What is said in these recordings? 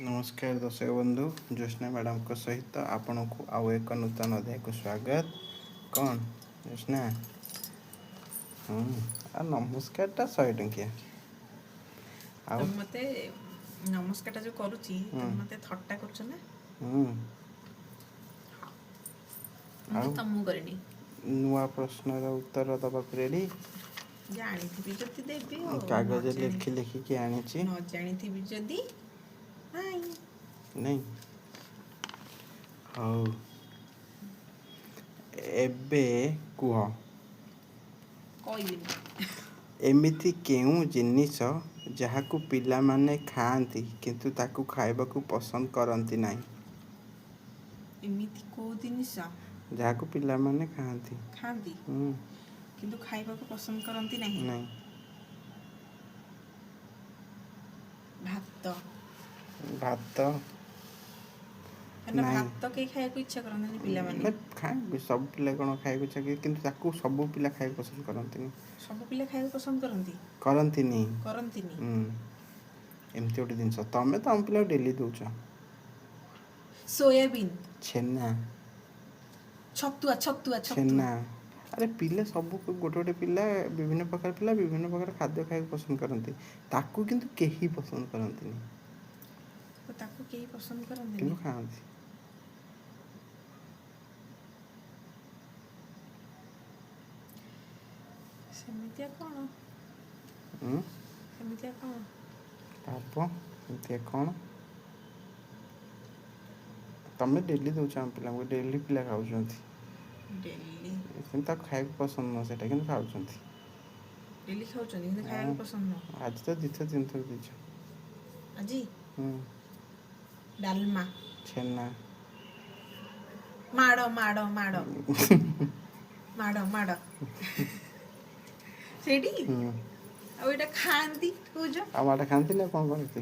नमस्कार दर्शक बंधु ज्योत्ना मैडम को सहित आपण को आउ एक नूतन अध्याय को स्वागत। कौन ज्योत्ना? नमस्कार टा 100 टंकिया तुम मते नमस्कार जो करूची तुम मते थट्टा करछ ना? आउ मैं तमु करनी नुआ प्रश्न रो उत्तर दबा रेडी जानी थी जति देबी कागज लिखि लिखि के आनी छी न जानी थी जति नहीं नहीं हौ एबे कुह कहबिनी एमिति केउ जिनिस जहाकू पिला माने खाआंती किंतु ताकू खाइबाकू पसंद करंती नाही। एमिति को जिनिस जहाकू पिला माने खाआंती खांती किंतु खाइबाकू पसंद करंती नहीं। नहीं भात भात ना नहीं भात के खाया को इच्छा करंती पिला माने खाए सब पिला कौन खाए चाहिए किंतु ताकू सब पिला खाए पसंद करंती सब पिला खाया पसंद करंती करंती नहीं करंती नहीं। एमती गोटे जिनस तमें तो आम पिला डेली दौच सोयाबीन छेना छतुआ छतुआ छेना छतुआ अरे पिले सब गोटे गोटे पिला विभिन्न प्रकार खाद्य खाए पसंद करती ताकू किंतु केही पसंद करती ताकू केही पसंद करंती किंतु नहीं। खाआंती सेमितिया कोन सेमितिया कोन पाप एमती कौन तमें डेली दौच आम पिला डेली पिला खाऊँ डेली खाए पसंद न से खाऊँ डेली खाउछन কিন্তু ଖାଇବାକୁ ପସନ୍ଦ ନୁହଁ। आज तो 2-3 थर दीछ ଆଜି ଡାଲମା छेना ମାଡ଼ ମାଡ଼ ମାଡ଼ ମାଡ଼ ମାଡ଼ ସେଇଠି ଆଉ ଏଇଟା ଖାଆନ୍ତି କହୁଛ आमाटा खाती ना कौन करती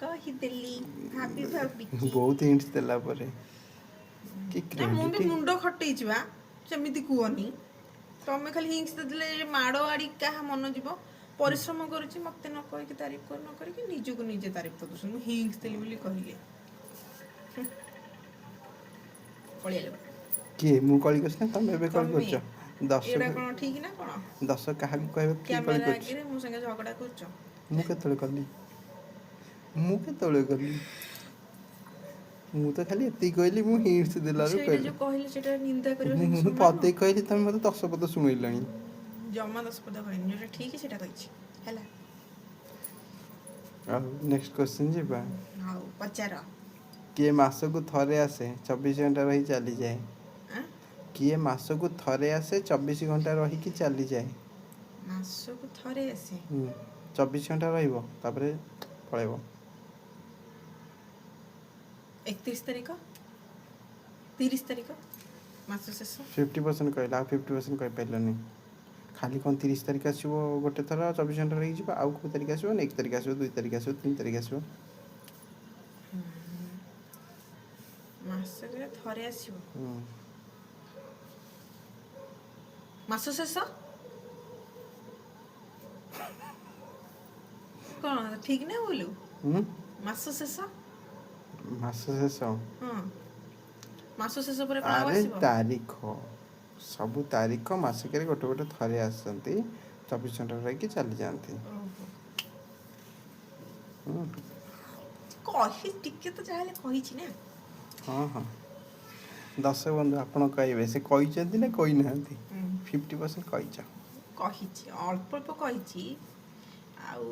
କହିଦେଲି ଭାବି ଭାବି बहुत हिंट्स देला परे कि ନା ମୁଁ ବି क्रेडिट ମୁଣ୍ଡ ଖଟେଇଛି ବା ସେମିତି କୁହନି ତମେ ଖାଲି ହିଂସ ଦେଲେ ମାଡ଼ ଆଡ଼ି କାହା ମନ ଯିବ ପରିଶ୍ରମ କରୁଛି ମତେ ନ କହିକି ତାରିଫ କରି ନ କରିକି ନିଜକୁ ନିଜେ ତାରିଫ କରୁଛନ୍ତି ମୁଁ ହିଂସ ଦେଲି ବୋଲି କହିଲେ ପଳେଇଲେ किए मु कॉल करछ तमे बे कॉल ତମେ करछ 10 ଏଇଟା କ'ଣ ଠିକ ନା କ'ଣ 10 काहा को कहबे की कॉल କ୍ୟାମେରା करछ ଆଗରେ ମୋ ସାଙ୍ଗେ ଝଗଡ଼ା କରୁଛ मु केतळे करली मु केतळे करली मु तो खाली एती कहली मु हिंट्स देला रो ସେଇଟା ଯୋଉ କହିଲେ ସେଇଟା ନିନ୍ଦା କରିବା मु ସମାନ पते ନୁହଁ। कहली तमे मते 10 पद सुनैलानी ଜମା 10 ପଦ କହିନି ଯୋଉଟା ଠିକ ସେଇଟା କହିଛି ହେଲା। आ नेक्स्ट क्वेश्चन जीबा ହଉ ପଚାର किए मासको थरे आसे 24 घंटा रही चली जाए ଆଁ किए मासको थरे आसे 24 घंटा रही कि चली जाए ମାସକୁ ଥରେ ଆସେ 24 घंटा रहिबो तापरे पळेबो 31 ତାରିଖ 30 ତାରିଖ ମାସ ଶେଷ 50% कहला 50% कहि पाइलनी खाली कौन 30 तारीख आसो गोटे थर 24 घंटा रही जीवा आउ को तारीख आसो 1 तारीख आसो 2 तारीख आसो 3 तारीख आसो ମାସରେ ଥରେ ଆସିବ ମାସ ଶେଷ କ'ଣ ଠିକ ନା ବୋଲୁ ମାସ ଶେଷ मास शेष ହଁ ମାସ ଶେଷ ପରେ କ'ଣ ଆଉ अरे ଆସିବ तारीख सब तारीख मासिक गोटे गोटे थरे आसती 24 घंटा रही कि चली जाती କହି ଟିକେ ତ ଯାହା ହେଲେ କହିଛି ନା हाँ हाँ दर्शक बंधु आपण कहबे से कहिसेंती ना कहि नांती 50% कहिछ କହିଛି ଅଳ୍ପ ଅଳ୍ପ କହିଛି ଆଉ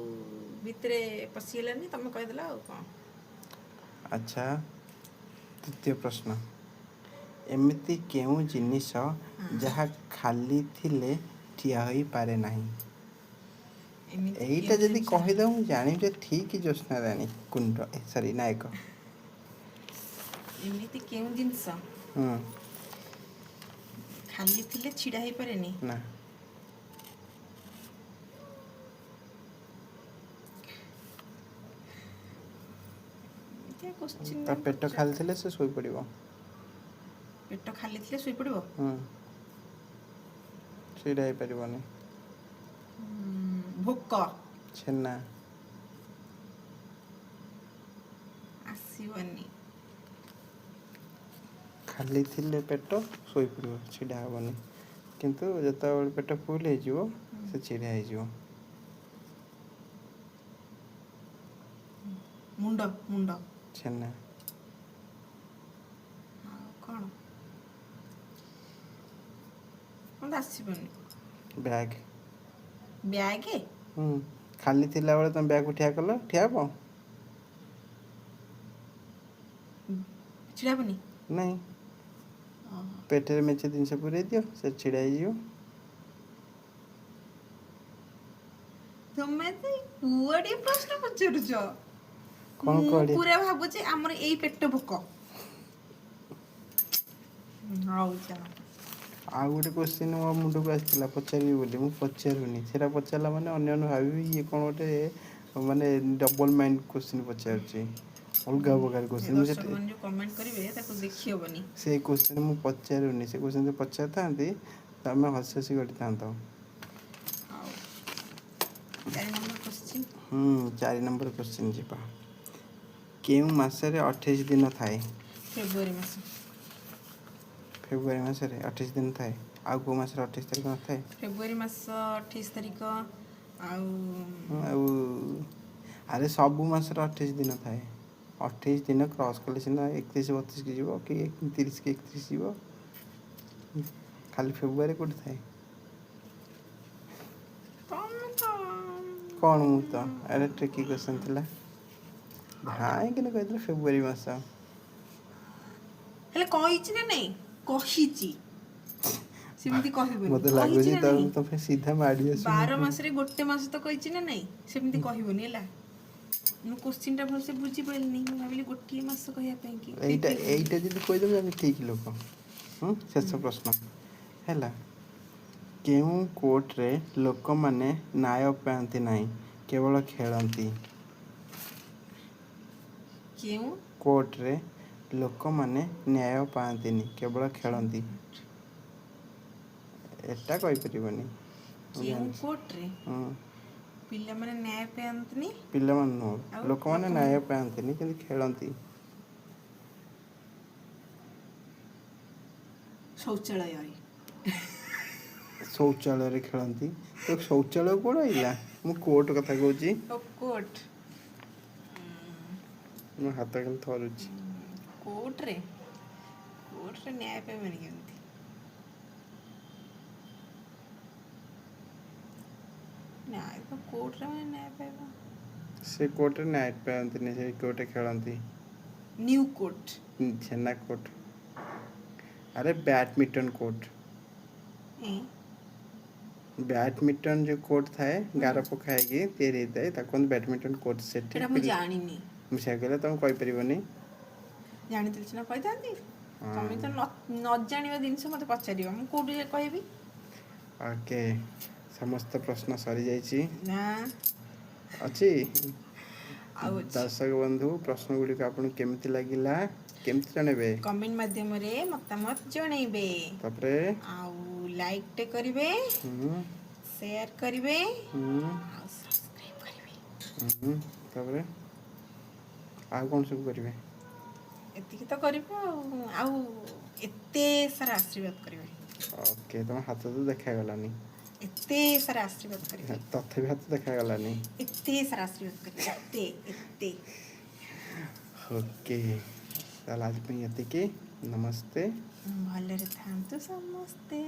ଭିତରେ ପଶିଗଲାନି ତମେ କହିଦେଲା ଆଉ କ'ଣ अच्छा तृतीय प्रश्न एमिति केउ जिनिस जहा खाली थिले ठिया होई पारे नाही ଏମିତି एईटा କେଉଁ जदी ଜିନିଷ- कहि दउ जानि जे ठीक ज्योत्ना रानी कुंड सॉरी नायक ଏମିତି କେଉଁ ଜିନିଷ ଖାଲି ଥିଲେ ଛିଡ଼ା ହେଇପାରେନି ना ଏମିତିଆ question ता କାଇଁ पेट ପଚାରୁଛ? खाली थिले से सोई पड़िबो ପେଟ ଖାଲି ଥିଲେ ଶୋଇପଡ଼ିବ ସେଇଟା ହେଇପାରିବନି ଭୋକ ଛେନା ଆସିବନି। ଖାଲି ଥିଲେ ପେଟ ଶୋଇପଡ଼ିବ, ଛିଡ଼ା ହେବନି, କିନ୍ତୁ ଯେତେବେଳେ ପେଟ ଫୁଲ୍ ହେଇଯିବ ସେ ଛିଡ଼ା ହେଇଯିବ। ମୁଣ୍ଡ ମୁଣ୍ଡ ଛେନା। ଆଉ କ'ଣ? ମତେ ଆସିବନି। ବ୍ୟାଗ୍। ବ୍ୟାଗ୍? ଖାଲି ଥିଲାବେଳେ ତମେ ବ୍ୟାଗ୍ ଠିଆ କଲ, ଠିଆ ହବ? ଛିଡ଼ା ହେବନି? ନାଇଁ। ଓହୋ। ପେଟରେ ମେଞ୍ଚେ ଜିନିଷ ପୁରେଇ ଦିଅ, ସେ ଛିଡ଼ା ହେଇଯିବ। ତମେ ତ କୁଆଡେ ପ୍ରଶ୍ନ ପଚାରୁଛ? କ'ଣ ମୁଁ କୁଆଡ଼େ? ପୁରା ଭାବୁଛି ଆମର ଏଇ ପେଟ ଭୋକ। ହଉ ଚାଲ। ଆଉ ଗୋଟେ କୋଶ୍ଚିନ୍ ମୋ ମୁଣ୍ଡକୁ ଆସିଥିଲା ପଚାରିବି ବୋଲି, ମୁଁ ପଚାରୁନି। ସେଇଟା ପଚାରିଲା ମାନେ ଅନ୍ୟମାନେ ଭାବିବେ ଇଏ କ'ଣ ଗୋଟେ ମାନେ ଡବଲ୍ ମାଇଣ୍ଡ କୋଶ୍ଚିନ୍ ପଚାରୁଛି, ଅଲଗା ପ୍ରକାର କୋଶ୍ଚିନ୍। ମୁଁ ଦର୍ଶକ ମାନେ ଯୋଉ କମେଣ୍ଟ କରିବେ ତାକୁ ଦେଖି ହବନି। ସେଇ କୋଶ୍ଚିନ୍ ମୁଁ ପଚାରୁନି। ସେ କୋଶ୍ଚିନ୍ ଯଦି ପଚାରିଥାନ୍ତି ତମେ ହସି ହସି ଗଡ଼ିଥାନ୍ତ। ହଉ 4 ନମ୍ବର କୋଶ୍ଚିନ୍। 4 ନମ୍ବର କୋଶ୍ଚିନ୍ ଯିବା। କେଉଁ ମାସରେ 28 ଦିନ ଥାଏ? ଫେବୃଆରୀ ମାସ। ଫେବୃଆରୀ ମାସରେ 28 ଦିନ ଥାଏ। ଆଉ କେଉଁ ମାସରେ 28 ତାରିଖ ନଥାଏ? ଫେବୃଆରୀ ମାସ 28 ତାରିଖ। ଆଉ ଆଉ ଆରେ ସବୁ ମାସରେ 28 ଦିନ ଥାଏ। 28 ଦିନ କ୍ରସ୍ କଲେ ସିନା 31 32 ଯିବ, କି 30 କି 31 ଯିବ। ଖାଲି ଫେବୃଆରୀ କେଉଁଠି ଥାଏ? ତମେ ତ କ'ଣ ମୁଁ ତ ଆରେ ଟ୍ରିକି କ୍ୱେଶ୍ଚନ୍ ଥିଲା, ଧାଇଁକିନି କହିଥିଲି ଫେବୃଆରୀ ମାସ। ହେଲେ କହିଛି ନା ନାଇଁ? କହିଛି ସେମିତି କହିବନି। ମୋତେ କହିଛି ଲାଗୁଛି ନା ନାଇଁ? ତମେ ସିଧା ମାଡ଼ି ଆସିବ। 12 ମାସରେ ଗୋଟେ ମାସ ତ କହିଛି ନା ନାଇଁ? ସେମିତି କହିବନି ହେଲା। ମୁଁ କୋଶ୍ଚିନ୍ଟା ଭଲସେ ବୁଝିପାରିଲିନି, ମୁଁ ଭାବିଲି ଗୋଟିଏ ମାସ କହିବା ପାଇଁ କି। ଏଇଟା ଯଦି କହିଦେବି ଆମେ ଠିକ୍ ଲୋକ। ଶେଷ ପ୍ରଶ୍ନ ହେଲା। କେଉଁ କୋର୍ଟରେ ଲୋକମାନେ ନ୍ୟାୟ ପାଆନ୍ତି ନାହିଁ, କେବଳ ଖେଳନ୍ତି? କେଉଁ କୋର୍ଟରେ ଲୋକମାନେ ନ୍ୟାୟ ପାଆନ୍ତିନି, କେବଳ ଖେଳନ୍ତି? ଏଟା କହିପାରିବନି। ମୁଁ କେଉଁ ଜାଣିଛି। କୋର୍ଟରେ ପିଲାମାନେ ନ୍ୟାୟ ପାଆନ୍ତିନି? ପିଲାମାନେ ନୁହଁ, ଆଉ ଲୋକମାନେ ନ୍ୟାୟ ପାଆନ୍ତିନି କିନ୍ତୁ ଖେଳନ୍ତି। ଶୌଚାଳୟରେ। ଶୌଚାଳୟରେ ଖେଳନ୍ତି? ତ ଶୌଚାଳୟ କୁଆଡ଼େ ଆଇଲା? ମୁଁ କୋର୍ଟ କଥା କହୁଛି। କୋର୍ଟ। ମୋ ହାତ ଖାଲି ଥରୁଛି। କୋର୍ଟରେ ନ୍ୟାୟ ପାଇବନି କେମିତି? କୋର୍ଟରେ ମାନେ ନ୍ୟାୟ ପାଇବ। ସେ କୋର୍ଟରେ ନ୍ୟାୟ ପାଆନ୍ତିନି, ସେ କୋର୍ଟରେ ଖେଳନ୍ତି। New court. ଛେନା କୋର୍ଟ। ଆରେ ବ୍ୟାଡମିଣ୍ଟନ କୋର୍ଟ। ବ୍ୟାଡମିଣ୍ଟନ ଯୋଉ କୋର୍ଟ ଥାଏ, ଗାର ପକା ହେଇକି ତିଆରି ହେଇଥାଏ, ତାକୁ କୁହନ୍ତି ବ୍ୟାଡମିଣ୍ଟନ କୋର୍ଟ। ସେଠି ଏଇଟା ମୁଁ ଜାଣିନି। ମୁଁ ସେଇଆ କହିଲେ ତମେ କହିପାରିବନି। ଜାଣିଥିଲି ସିନା କହିଥାନ୍ତି। ତମେ ତ ନ ଜାଣିବା ଜିନିଷ ମୋତେ ପଚାରିବ, ମୁଁ କୋଉଠି କହିବି? ଓକେ, ସମସ୍ତ ପ୍ରଶ୍ନ ସରିଯାଇଛି। ନା ଅଛି। ଆଉ ଅଛି। ଦର୍ଶକ ବନ୍ଧୁ, ପ୍ରଶ୍ନ ଗୁଡ଼ିକ ଆପଣଙ୍କୁ କେମିତି ଲାଗିଲା କେମିତି ଜଣେଇବେ? କମେଣ୍ଟ ମାଧ୍ୟମରେ ମତାମତ ଜଣେଇବେ। ତାପରେ ଆଉ ଲାଇକ୍ଟେ କରିବେ, ସେୟାର କରିବେ, ଆଉ ସବସ୍କ୍ରାଇବ୍ କରିବେ। ତାପରେ ଆଉ କ'ଣ ସବୁ କରିବେ? ଏତିକି ତ କରିବେ ଆଉ ଏତେ ସାରା ଆଶୀର୍ବାଦ କରିବେ। ଓକେ, ତମ ହାତ ତ ଦେଖାଗଲାନି। ଏତେ ସାରା ଆଶୀର୍ବାଦ କରିବେ। ତଥାପି ହାତ ଦେଖାଗଲାନି। ଏତେ ସାରା ଆଶୀର୍ବାଦ କରିବେ, ଏତେ। ଓକେ, ତାହେଲେ ଆଜି ପାଇଁ ଏତିକି। ନମସ୍ତେ। ଭଲରେ ଥାନ୍ତୁ ସମସ୍ତେ।